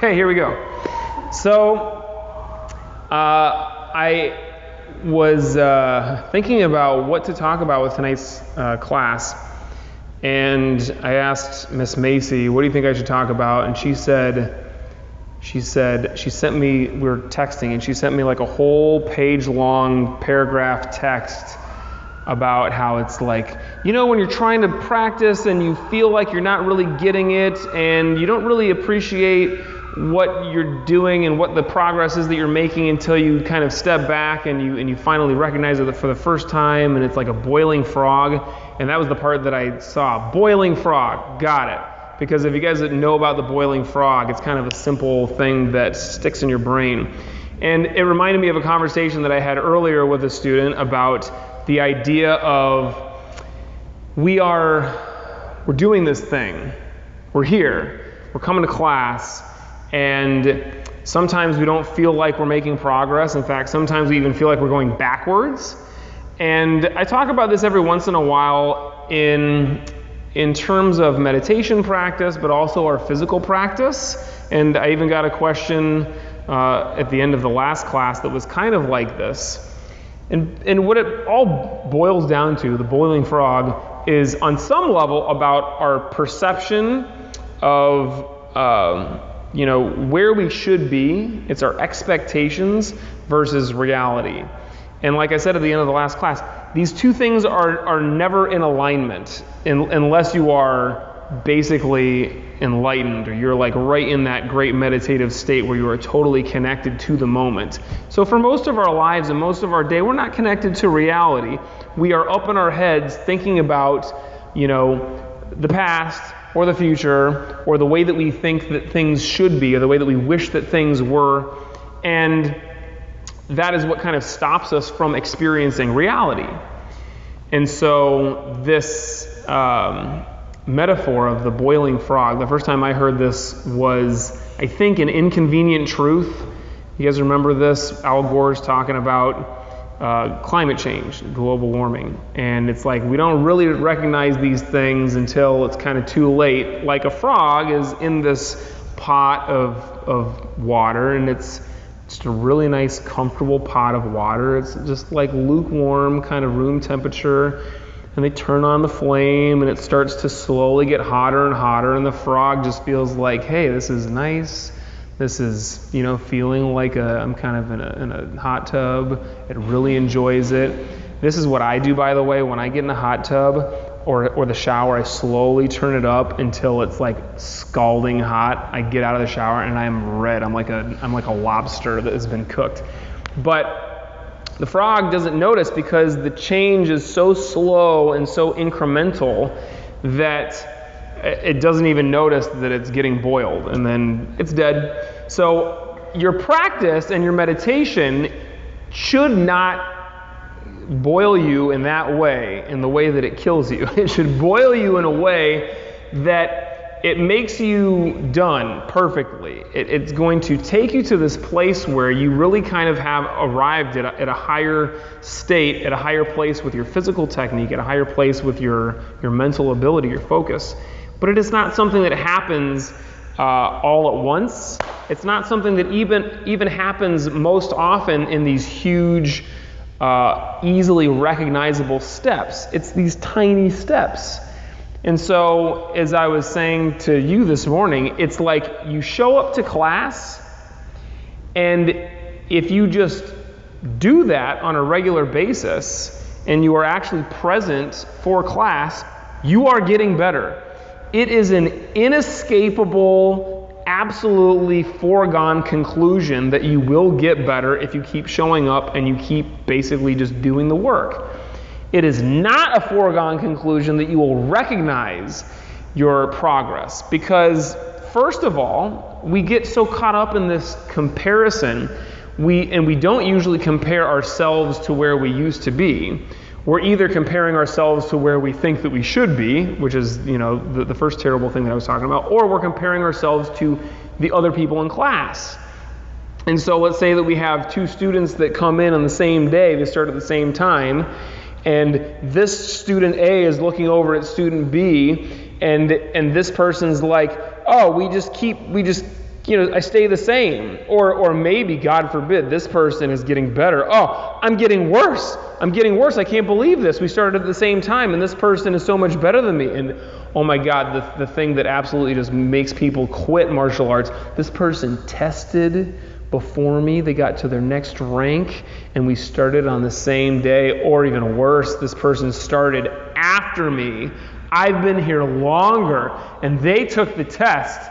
Okay, here we go. So, I was thinking about what to talk about with tonight's class, and I asked Miss Macy, what do you think I should talk about? And she sent me, we were texting, and she sent me like a whole page-long paragraph text about how it's like, you know, when you're trying to practice and you feel like you're not really getting it and you don't really appreciate what you're doing and what the progress is that you're making until you kind of step back and you finally recognize it for the first time, and it's like a boiling frog. And that was the part that I saw. Boiling frog. Got it. Because if you guys didn't know about the boiling frog, it's kind of a simple thing that sticks in your brain. And it reminded me of a conversation that I had earlier with a student about the idea of we're doing this thing. We're here. We're coming to class. And sometimes we don't feel like we're making progress. In fact, sometimes we even feel like we're going backwards. And I talk about this every once in a while in terms of meditation practice, but also our physical practice. And I even got a question at the end of the last class that was kind of like this. And what it all boils down to, the boiling frog, is on some level about our perception of where we should be. It's our expectations versus reality. And like I said at the end of the last class, these two things are never in alignment unless you are basically enlightened, or you're like right in that great meditative state where you are totally connected to the moment. So for most of our lives and most of our day, we're not connected to reality. We are up in our heads thinking about, the past or the future, or the way that we think that things should be, or the way that we wish that things were. And that is what kind of stops us from experiencing reality. And so this metaphor of the boiling frog, the first time I heard this was, I think, in Inconvenient Truth. You guys remember this? Al Gore's talking about climate change, global warming. And it's like we don't really recognize these things until it's kind of too late. Like a frog is in this pot of water, and it's just a really nice, comfortable pot of water. It's just like lukewarm, kind of room temperature. And they turn on the flame, and it starts to slowly get hotter and hotter, and the frog just feels like, hey, this is nice. This is, feeling like I'm kind of in a hot tub. It really enjoys it. This is what I do, by the way, when I get in a hot tub or the shower. I slowly turn it up until it's like scalding hot. I get out of the shower and I'm red. I'm like a lobster that has been cooked. But the frog doesn't notice because the change is so slow and so incremental that it doesn't even notice that it's getting boiled, and then it's dead. So your practice and your meditation should not boil you in that way, in the way that it kills you. It should boil you in a way that it makes you done perfectly. It's going to take you to this place where you really kind of have arrived at a higher state, at a higher place with your physical technique, at a higher place with your mental ability, your focus. But it is not something that happens all at once. It's not something that even happens most often in these huge, easily recognizable steps. It's these tiny steps. And so, as I was saying to you this morning, it's like you show up to class, and if you just do that on a regular basis, and you are actually present for class, you are getting better. It is an inescapable, absolutely foregone conclusion that you will get better if you keep showing up and you keep basically just doing the work. It is not a foregone conclusion that you will recognize your progress, because first of all, we get so caught up in this comparison, we don't usually compare ourselves to where we used to be. We're either comparing ourselves to where we think that we should be, which is, the first terrible thing that I was talking about, or we're comparing ourselves to the other people in class. And so let's say that we have two students that come in on the same day, they start at the same time, and this student A is looking over at student B, and this person's like, oh, we just I stay the same. Or maybe, God forbid, this person is getting better. Oh, I'm getting worse. I can't believe this. We started at the same time, and this person is so much better than me. And oh my God, the thing that absolutely just makes people quit martial arts, this person tested before me. They got to their next rank, and we started on the same day. Or even worse, this person started after me. I've been here longer, and they took the test.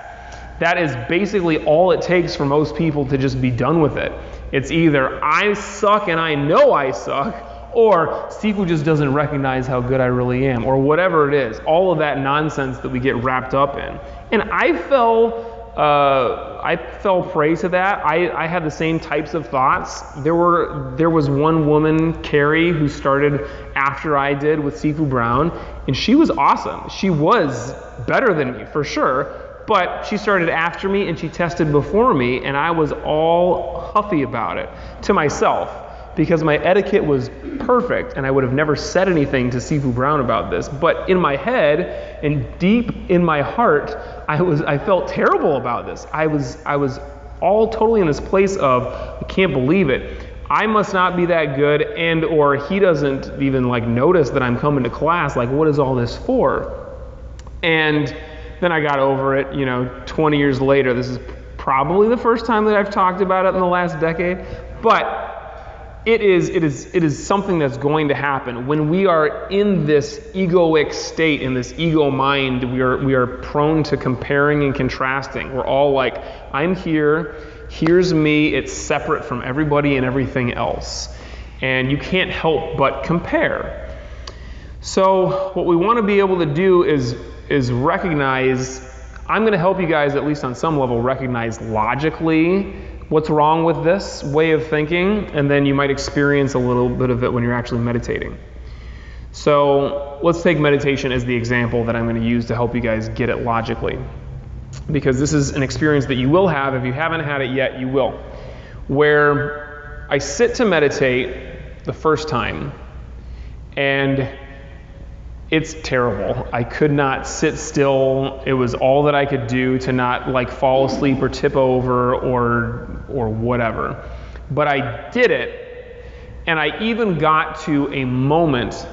That is basically all it takes for most people to just be done with it. It's either I suck and I know I suck, or Sifu just doesn't recognize how good I really am, or whatever it is. All of that nonsense that we get wrapped up in. And I fell prey to that. I had the same types of thoughts. There was one woman, Carrie, who started after I did with Sifu Brown, and she was awesome. She was better than me, for sure. But she started after me and she tested before me, and I was all huffy about it to myself because my etiquette was perfect and I would have never said anything to Sifu Brown about this. But in my head and deep in my heart, I felt terrible about this. I was all totally in this place of, I can't believe it. I must not be that good, and or he doesn't even notice that I'm coming to class. What is all this for? And then I got over it, 20 years later. This is probably the first time that I've talked about it in the last decade, but it is something that's going to happen. When we are in this egoic state, in this ego mind, we are prone to comparing and contrasting. We're all like, I'm here, here's me, it's separate from everybody and everything else. And you can't help but compare. So what we want to be able to do is recognize, I'm going to help you guys at least on some level recognize logically what's wrong with this way of thinking, and then you might experience a little bit of it when you're actually meditating. So let's take meditation as the example that I'm going to use to help you guys get it logically, because this is an experience that you will have. If you haven't had it yet, you will. Where I sit to meditate the first time, and it's terrible. I could not sit still. It was all that I could do to not fall asleep or tip over or whatever. But I did it, and I even got to a moment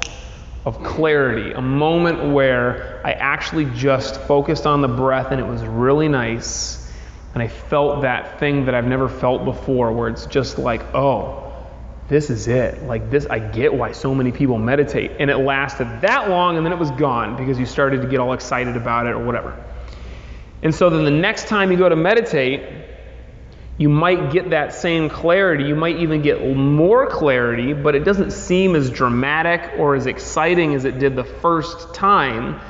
of clarity, a moment where I actually just focused on the breath, and it was really nice. And I felt that thing that I've never felt before, where it's just oh, this is it. This, I get why so many people meditate. And it lasted that long, and then it was gone because you started to get all excited about it or whatever. And so then the next time you go to meditate, you might get that same clarity. You might even get more clarity, but it doesn't seem as dramatic or as exciting as it did the first time.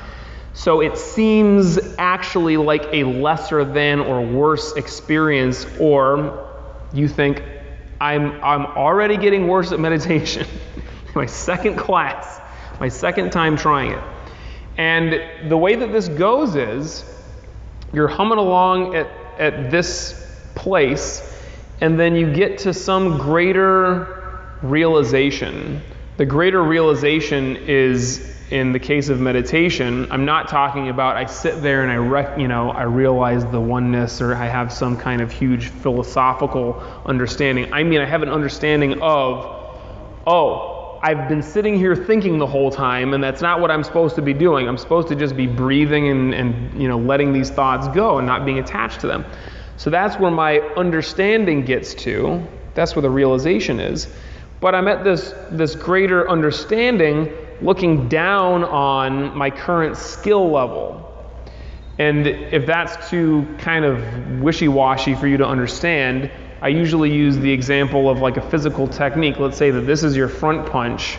So it seems actually like a lesser than or worse experience, or you think, I'm already getting worse at meditation. My second class, my second time trying it. And the way that this goes is, you're humming along at this place, and then you get to some greater realization. The greater realization is, in the case of meditation, I'm not talking about I sit there and I realize the oneness, or I have some kind of huge philosophical understanding. I mean, I have an understanding of, oh, I've been sitting here thinking the whole time, and that's not what I'm supposed to be doing. I'm supposed to just be breathing and letting these thoughts go and not being attached to them. So that's where my understanding gets to. That's where the realization is. But I'm at this greater understanding, looking down on my current skill level. And if that's too kind of wishy-washy for you to understand, I usually use the example of a physical technique. Let's say that this is your front punch.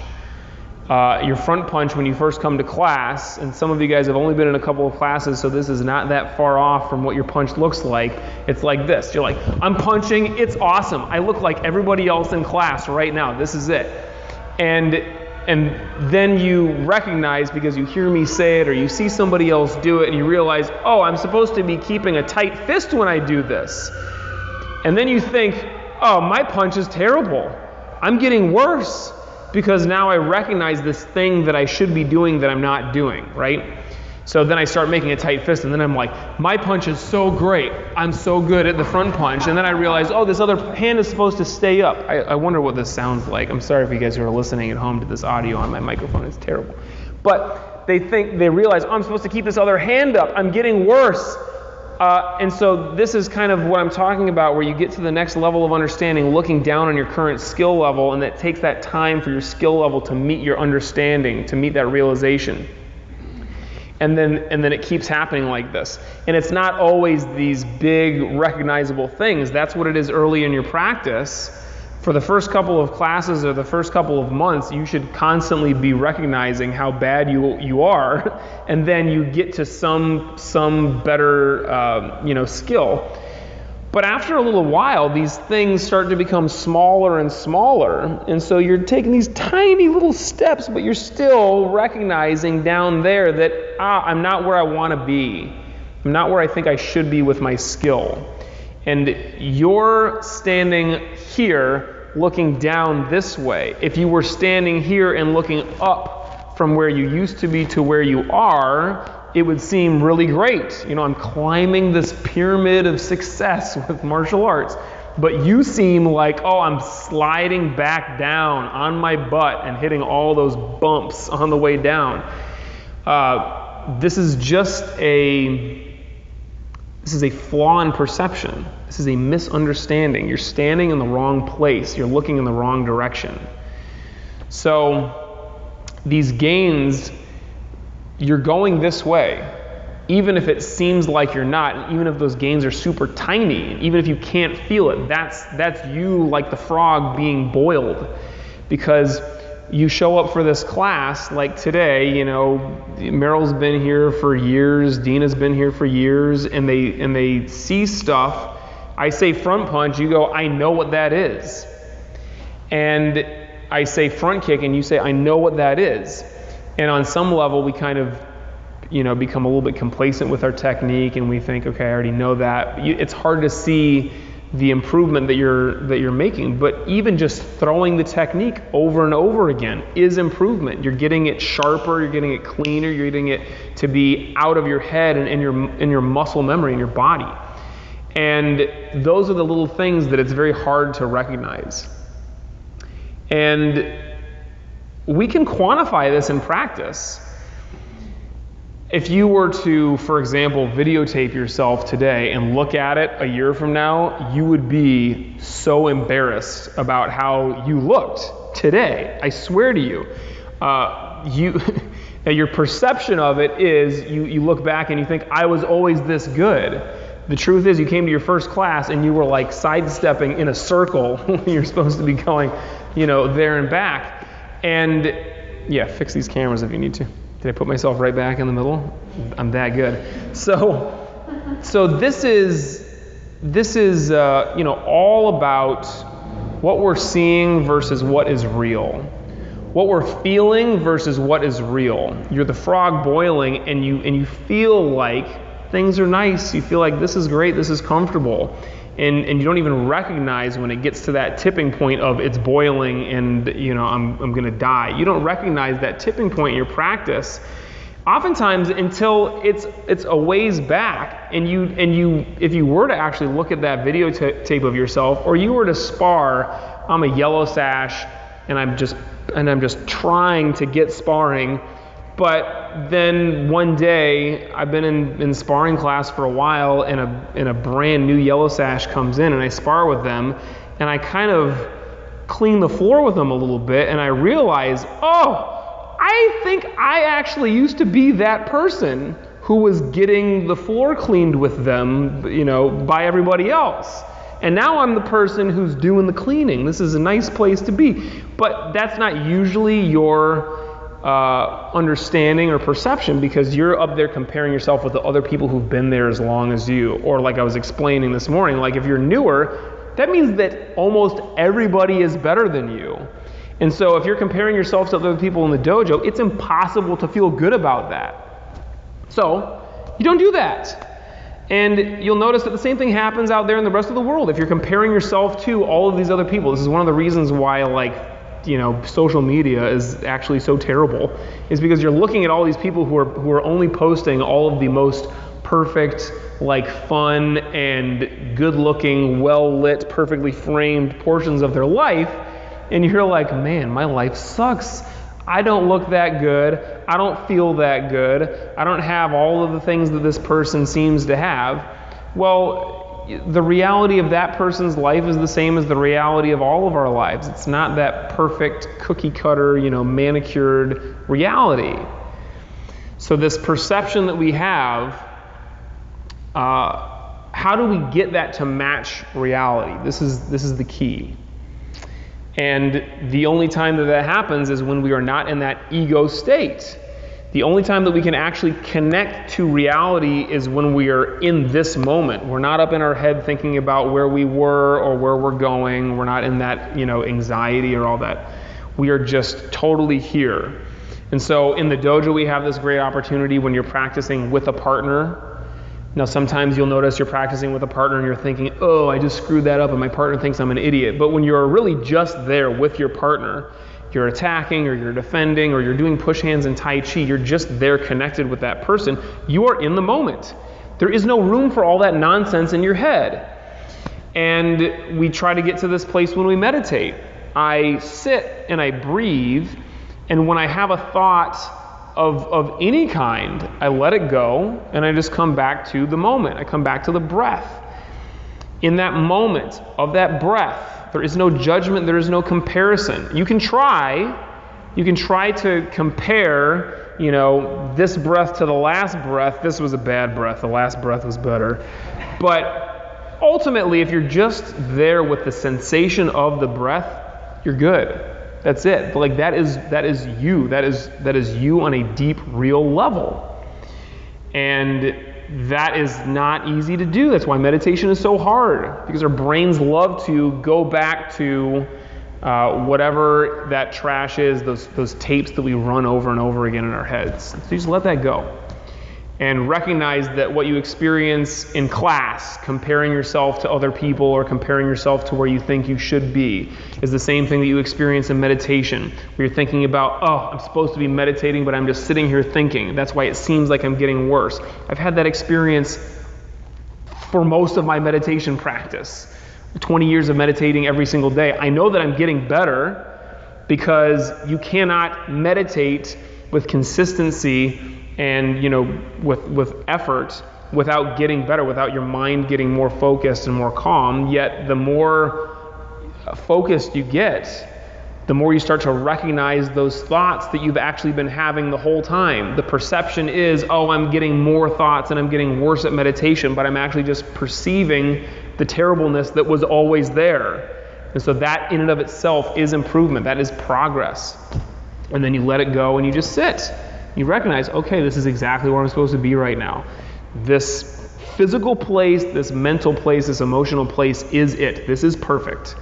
Your front punch when you first come to class, and some of you guys have only been in a couple of classes, so this is not that far off from what your punch looks like. It's like this. You're like, I'm punching, it's awesome. I look like everybody else in class right now. This is it. And then you recognize, because you hear me say it or you see somebody else do it, and you realize, oh, I'm supposed to be keeping a tight fist when I do this. And then you think, oh, my punch is terrible. I'm getting worse, because now I recognize this thing that I should be doing that I'm not doing, right? So then I start making a tight fist, and then I'm like, my punch is so great. I'm so good at the front punch. And then I realize, oh, this other hand is supposed to stay up. I wonder what this sounds like. I'm sorry for you guys who are listening at home to this audio on my microphone. It's terrible. But they realize, oh, I'm supposed to keep this other hand up. I'm getting worse. And so this is kind of what I'm talking about, where you get to the next level of understanding, looking down on your current skill level, and that takes that time for your skill level to meet your understanding, to meet that realization. And then it keeps happening like this. And it's not always these big recognizable things. That's what it is early in your practice. For the first couple of classes or the first couple of months, you should constantly be recognizing how bad you are, and then you get to some better skill. But after a little while, these things start to become smaller and smaller, and so you're taking these tiny little steps, but you're still recognizing down there that I'm not where I want to be. I'm not where I think I should be with my skill. And you're standing here looking down this way. If you were standing here and looking up from where you used to be to where you are, it would seem really great. I'm climbing this pyramid of success with martial arts. But you seem like, oh, I'm sliding back down on my butt and hitting all those bumps on the way down. This is a flaw in perception. This is a misunderstanding. You're standing in the wrong place. You're looking in the wrong direction. So these gains, you're going this way, even if it seems like you're not, and even if those gains are super tiny, and even if you can't feel it, that's you like the frog being boiled. Because you show up for this class, like today, Meryl's been here for years, Dina's been here for years, and they see stuff. I say front punch, you go, I know what that is. And I say front kick, and you say, I know what that is. And on some level, we kind of, become a little bit complacent with our technique, and we think, okay, I already know that. It's hard to see the improvement that you're making, but even just throwing the technique over and over again is improvement. You're getting it sharper, you're getting it cleaner, you're getting it to be out of your head and in your muscle memory, in your body. And those are the little things that it's very hard to recognize. And we can quantify this in practice. If you were to, for example, videotape yourself today and look at it a year from now, you would be so embarrassed about how you looked today. I swear to you. Your perception of it is you look back and you think, I was always this good. The truth is, you came to your first class and you were like sidestepping in a circle when you're supposed to be going, there and back. And yeah, fix these cameras if you need to. Did I put myself right back in the middle? I'm that good. So this is all about what we're seeing versus what is real. What we're feeling versus what is real. You're the frog boiling, and you feel like things are nice. You feel like this is great, this is comfortable. And you don't even recognize when it gets to that tipping point of it's boiling and I'm going to die. You don't recognize that tipping point in your practice oftentimes until it's a ways back, and you if you were to actually look at that videotape of yourself, or you were to spar, I'm a yellow sash and I'm just trying to get sparring. But then one day, I've been in sparring class for a while, and a brand new yellow sash comes in, and I spar with them, and I kind of clean the floor with them a little bit, and I realize, I think I actually used to be that person who was getting the floor cleaned with them, by everybody else. And now I'm the person who's doing the cleaning. This is a nice place to be. But that's not usually your understanding or perception, because you're up there comparing yourself with the other people who've been there as long as you. Or like I was explaining this morning, like if you're newer, that means that almost everybody is better than you. And so if you're comparing yourself to other people in the dojo, it's impossible to feel good about that. So you don't do that. And you'll notice that the same thing happens out there in the rest of the world. If you're comparing yourself to all of these other people, this is one of the reasons why social media is actually so terrible is because you're looking at all these people who are only posting all of the most perfect, like fun and good-looking, well-lit, perfectly framed portions of their life, and you're like, man, my life sucks. I don't look that good. I don't feel that good. I don't have all of the things that this person seems to have. Well, the reality of that person's life is the same as the reality of all of our lives. It's not that perfect cookie cutter, manicured reality. So this perception that we have, how do we get that to match reality? This is the key. And the only time that happens is when we are not in that ego state. The only time that we can actually connect to reality is when we are in this moment. We're not up in our head thinking about where we were or where we're going. We're not in that, anxiety or all that. We are just totally here. And so in the dojo, we have this great opportunity when you're practicing with a partner. Now, sometimes you'll notice you're practicing with a partner and you're thinking, oh, I just screwed that up and my partner thinks I'm an idiot. But when you're really just there with your partner, you're attacking or you're defending or you're doing push hands and Tai Chi, you're just there connected with that person, you are in the moment. There is no room for all that nonsense in your head. And we try to get to this place when we meditate. I sit and I breathe, and when I have a thought of any kind, I let it go and I just come back to the moment. I come back to the breath. In that moment of that breath, there is no judgment, there is no comparison. You can try to compare, this breath to the last breath. This was a bad breath, the last breath was better. But ultimately, if you're just there with the sensation of the breath, you're good. That's it. Like that is you. That is you on a deep, real level. And that is not easy to do. That's why meditation is so hard, because our brains love to go back to whatever that trash is, those tapes that we run over and over again in our heads. So you just let that go. And recognize that what you experience in class, comparing yourself to other people or comparing yourself to where you think you should be, is the same thing that you experience in meditation, where you're thinking about, oh, I'm supposed to be meditating, but I'm just sitting here thinking. That's why it seems like I'm getting worse. I've had that experience for most of my meditation practice. 20 years of meditating every single day. I know that I'm getting better because you cannot meditate with consistency and with effort without getting better, without your mind getting more focused and more calm. Yet the more focused you get, the more you start to recognize those thoughts that you've actually been having the whole time. The perception is, oh, I'm getting more thoughts and I'm getting worse at meditation, but I'm actually just perceiving the terribleness that was always there. And so that in and of itself is improvement. That is progress. And then you let it go and you just sit. You recognize, okay, this is exactly where I'm supposed to be right now. This physical place, this mental place, this emotional place is it. This is perfect.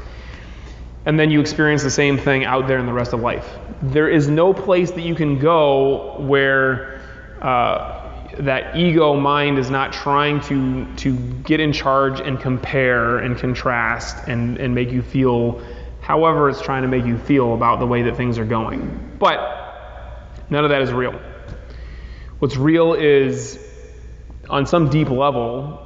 And then you experience the same thing out there in the rest of life. There is no place that you can go where that ego mind is not trying to get in charge and compare and contrast and make you feel however it's trying to make you feel about the way that things are going. But none of that is real. What's real is, on some deep level,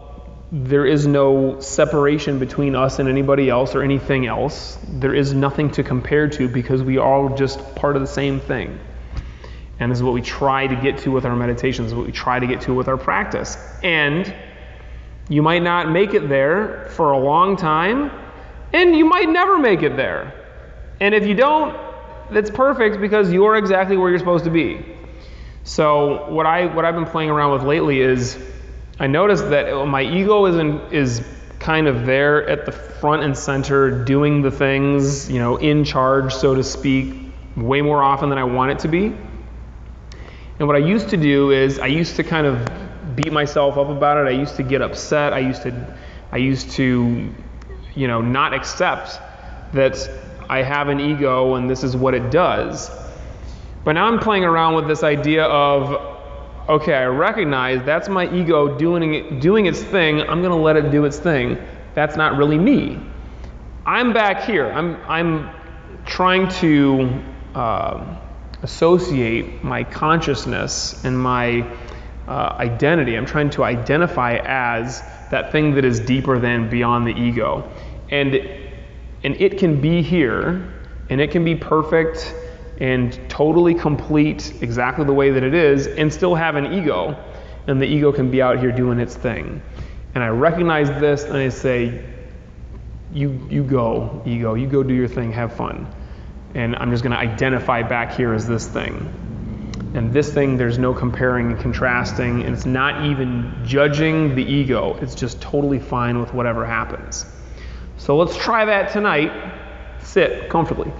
there is no separation between us and anybody else or anything else. There is nothing to compare to because we are all just part of the same thing. And this is what we try to get to with our meditations, this is what we try to get to with our practice. And you might not make it there for a long time, and you might never make it there. And if you don't, that's perfect because you're exactly where you're supposed to be. So what I've been playing around with lately is I noticed that my ego is kind of there at the front and center doing the things, in charge, so to speak, way more often than I want it to be. And what I used to do is I used to kind of beat myself up about it. I used to get upset. I used to not accept that I have an ego and this is what it does. But now I'm playing around with this idea of, okay, I recognize that's my ego doing its thing. I'm going to let it do its thing. That's not really me. I'm back here. I'm trying to associate my consciousness and my identity. I'm trying to identify as that thing that is deeper than beyond the ego. And it can be here, and it can be perfect and totally complete exactly the way that it is, and still have an ego, and the ego can be out here doing its thing. And I recognize this, and I say, you go, ego, you go do your thing, have fun. And I'm just going to identify back here as this thing. And this thing, there's no comparing and contrasting, and it's not even judging the ego. It's just totally fine with whatever happens. So let's try that tonight. Sit comfortably.